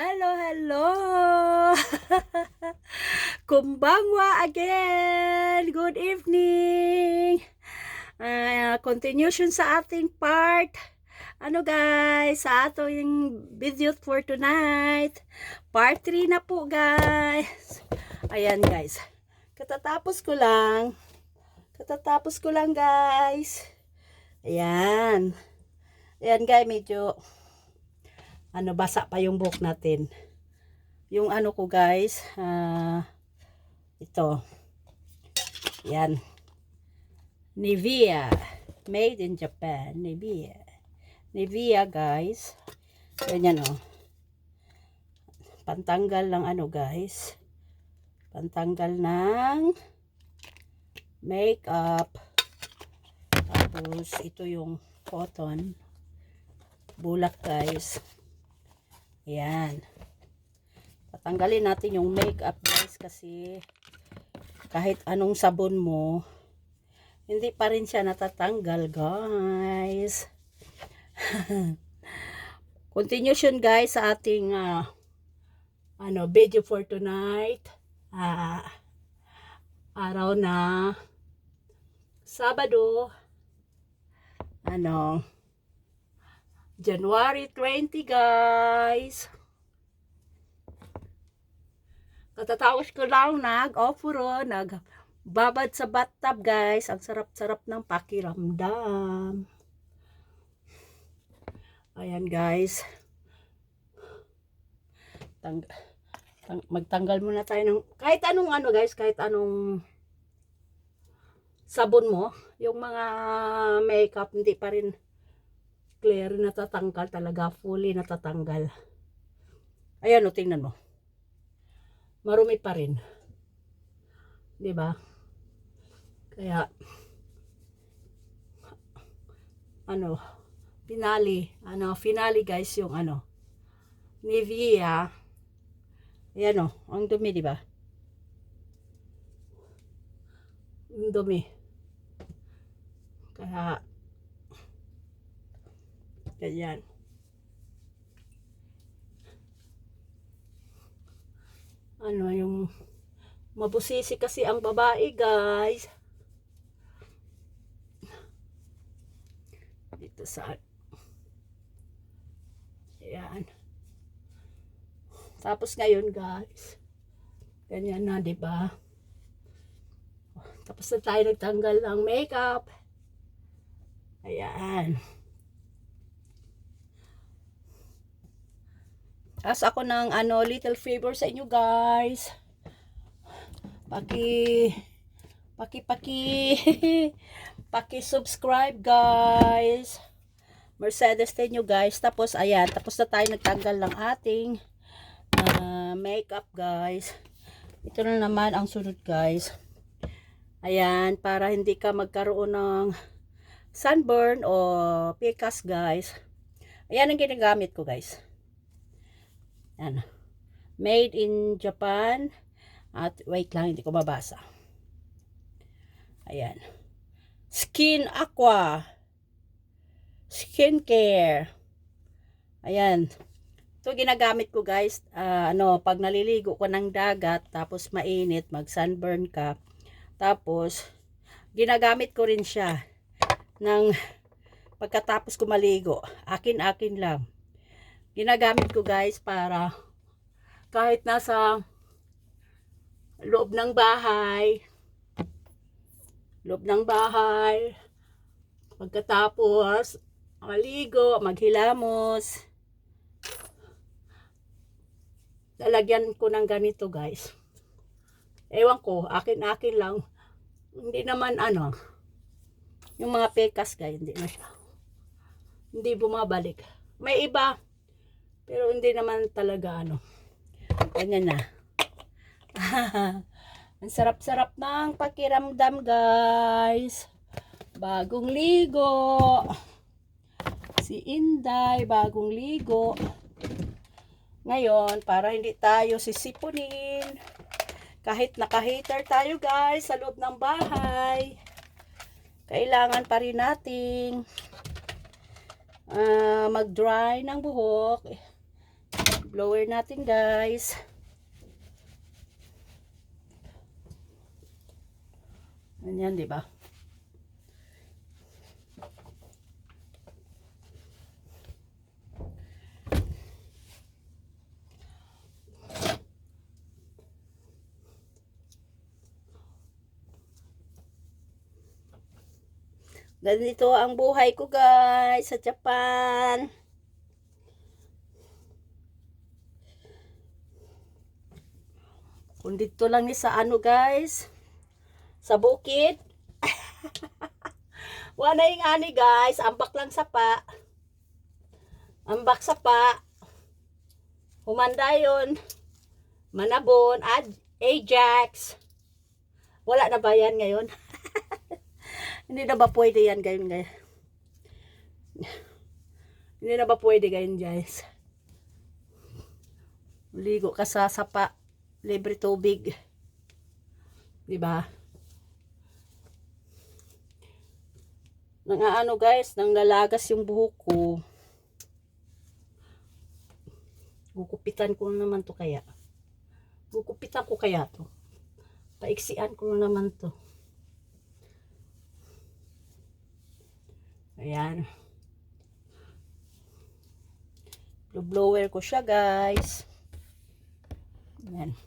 Hello, hello! Kumbangwa again! Good evening! Continuation sa ating part. Ano guys, sa ating video for tonight. Part 3 na po guys. Ayan guys. Katatapos ko lang guys. Ayan. Ayan guys, medyo basa pa yung book natin. Yung ano ko guys, ito. Yan. Nivea. Made in Japan. Nivea. Nivea guys. Ganyan oh. Pantanggal ng guys. Pantanggal ng makeup. Tapos ito yung cotton. Bulak guys. Ayan. Tatanggalin natin yung makeup guys kasi kahit anong sabon mo, hindi pa rin siya natatanggal guys. Continuation guys sa ating video for tonight. Araw na Sabado. January 20 guys. Katatapos ko lang nagbabad sa bathtub guys. Ang sarap-sarap ng pakiramdam. Ayan guys. Magtanggal muna tayo ng kahit anong guys, kahit anong sabon mo. Yung mga makeup hindi pa rin clear, natatanggal talaga, fully natatanggal. Ayan o, tingnan mo. Marumi pa rin. 'Di ba? Kaya finale guys yung Nivea. Ayan o, ang dumi 'di ba? Ang dumi. Kaya ganyan. Yung mabusisi kasi ang babae guys. Dito sa ayan. Tapos ngayon guys, ganyan na 'di ba? Tapos na tayo nagtanggal ng makeup. Ayan. As ako ng little favor sa inyo guys. Paki-subscribe guys. Mercedes nyo guys. Tapos ayan, tapos na tayo nagtanggal ng ating makeup guys. Ito na naman ang sunod guys. Ayan, para hindi ka magkaroon ng sunburn o pikas guys. Ayan ang ginagamit ko guys. Ayan. Made in Japan. At wait lang, hindi ko mabasa. Ayan. Skin Aqua. Skincare. Ayan. Ito ginagamit ko guys. Pag naliligo ko ng dagat, tapos mainit, mag-sunburn ka. Tapos, ginagamit ko rin siya ng pagkatapos ko maligo. Akin-akin lang. Ginagamit ko guys para kahit nasa loob ng bahay, pagkatapos maligo, maghilamos, lalagyan ko ng ganito guys. Ewan ko, akin-akin lang. Hindi naman yung mga pekas guys, hindi bumabalik. May iba, pero hindi naman talaga ganyan na. Ang sarap-sarap ng pakiramdam guys. Bagong ligo. Si Inday, bagong ligo. Ngayon, para hindi tayo sisipunin, kahit naka-heater tayo guys sa loob ng bahay, kailangan pa rin nating mag-dry ng buhok. Blower natin guys. Ganyan, di ba? Ganito ang buhay ko guys sa Japan. Kung dito lang ni sa ano guys, sa bukid. Wala yung ani guys, ambak lang sapa. Ambak sapa. Humandayon, Manabon, Ajax. Wala na ba yan ngayon? Hindi na ba pwede yan guys? Hindi na ba pwede ganyan guys? Ligo ka sa sapa, libre tubig. 'Di ba? Nang ano guys, nang lalagas yung buhok ko. Gugupitan ko na naman to kaya. Gugupitan ko kaya to. Paiksian ko na naman to. Ayan. Blower ko siya guys. Ayan.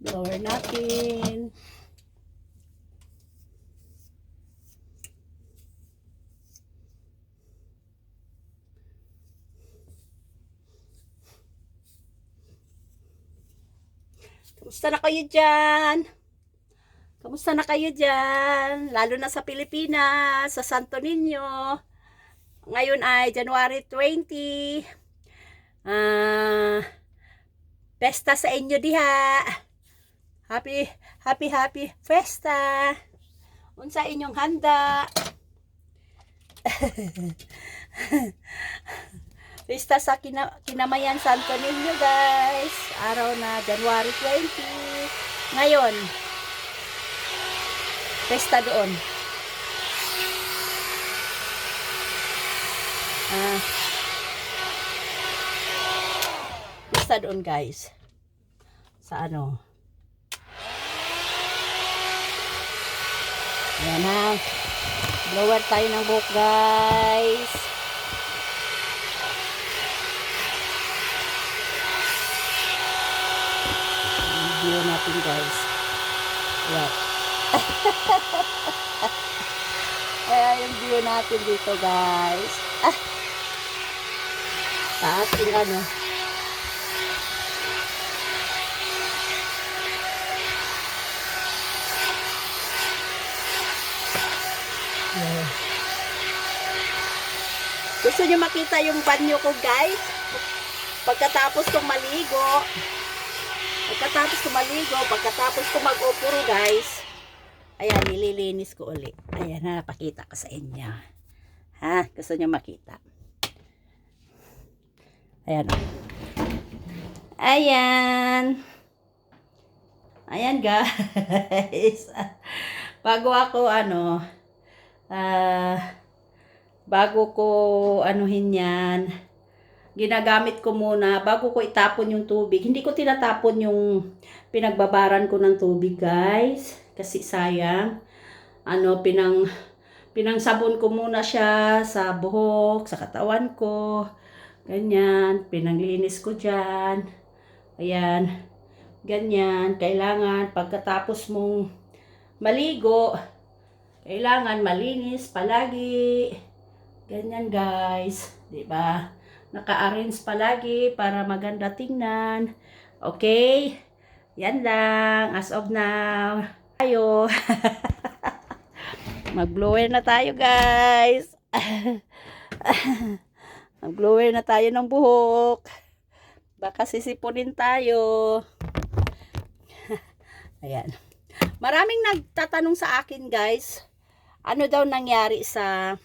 Blower natin. Kamusta na kayo dyan? Kamusta na kayo dyan? Lalo na sa Pilipinas, sa Santo Niño. Ngayon ay January 20. Pesta sa inyo diha. Happy Festa. Unsa inyong handa? Pesta sa Kinamayan Santo Niño guys. Araw na January 20. Ngayon, pesta doon. Pesta doon guys. Sa ano? Ayan na. Blower tayo ng buhok guys. Video natin guys. Ayan. Ayan yung view natin dito guys. Taas yung ano. Ayan. Gusto nyo makita yung banyo ko guys? Pagkatapos kong maligo. Pagkatapos ko mag-upuro guys. Ayan, nililinis ko ulit. Ayan, napakita ko sa inyo. Ha? Gusto nyo makita? Ayan. Ayan. Ayan guys. Bago ko anuhin yan, ginagamit ko muna bago ko itapon yung tubig. Hindi ko tinatapon yung pinagbabaran ko ng tubig guys. Kasi sayang. Pinangsabon ko muna siya sa buhok, sa katawan ko. Ganyan. Pinanglinis ko dyan. Ayan. Ganyan. Kailangan pagkatapos mong maligo, kailangan malinis palagi. Ganyan guys. Diba? Naka-arrange palagi para maganda tingnan. Okay? Yan lang. As of now. Tayo. Mag-blower na tayo guys. Mag-blower na tayo ng buhok. Baka sisipunin tayo. Ayan. Maraming nagtatanong sa akin guys. Ano daw nangyari sa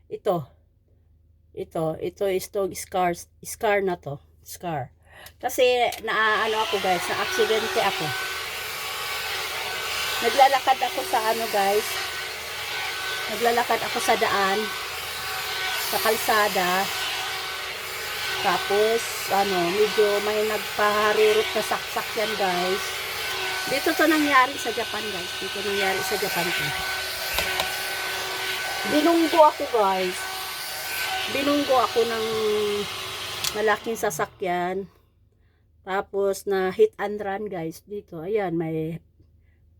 ito is to scar na to. Scar. Kasi naano ako guys, na aksidente ako. Naglalakad ako sa guys. Naglalakad ako sa daan, sa kalsada. Tapos, medyo may nagpaharurot na saksak yan, guys. Dito to nangyari sa Japan, guys. Dito nangyari sa Japan to. Binunggo ako, guys. Binunggo ako ng malaking sasakyan. Tapos, na hit and run, guys. Dito, ayan, may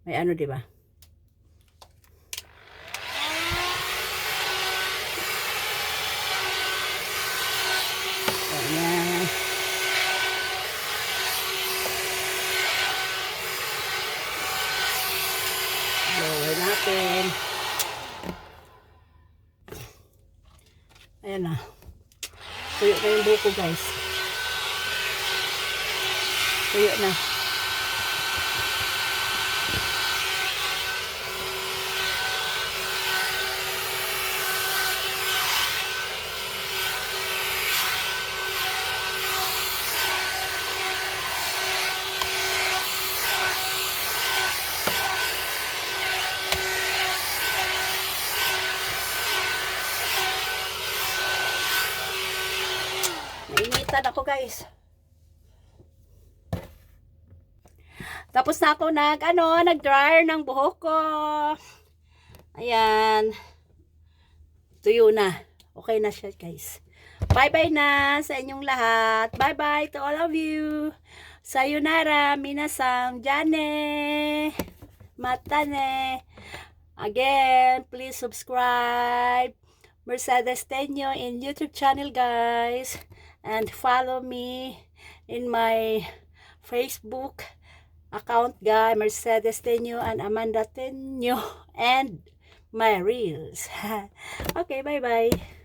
diba? Ayan. Lower natin. Ayan na. Tuyo na yung buko, guys. Tuyo na. Nainitan ako, guys. Tapos na ako nag-dryer ng buhok ko. Ayan. Tuyo na. Okay na siya, guys. Bye-bye na sa inyong lahat. Bye-bye to all of you. Sayonara, minasang, jane, matane. Again, please subscribe Mercedes Tenyo in YouTube channel, guys. And follow me in my Facebook account, guys, Mercedes Tenyo and Amanda Tenyo, and my reels. Okay, bye-bye.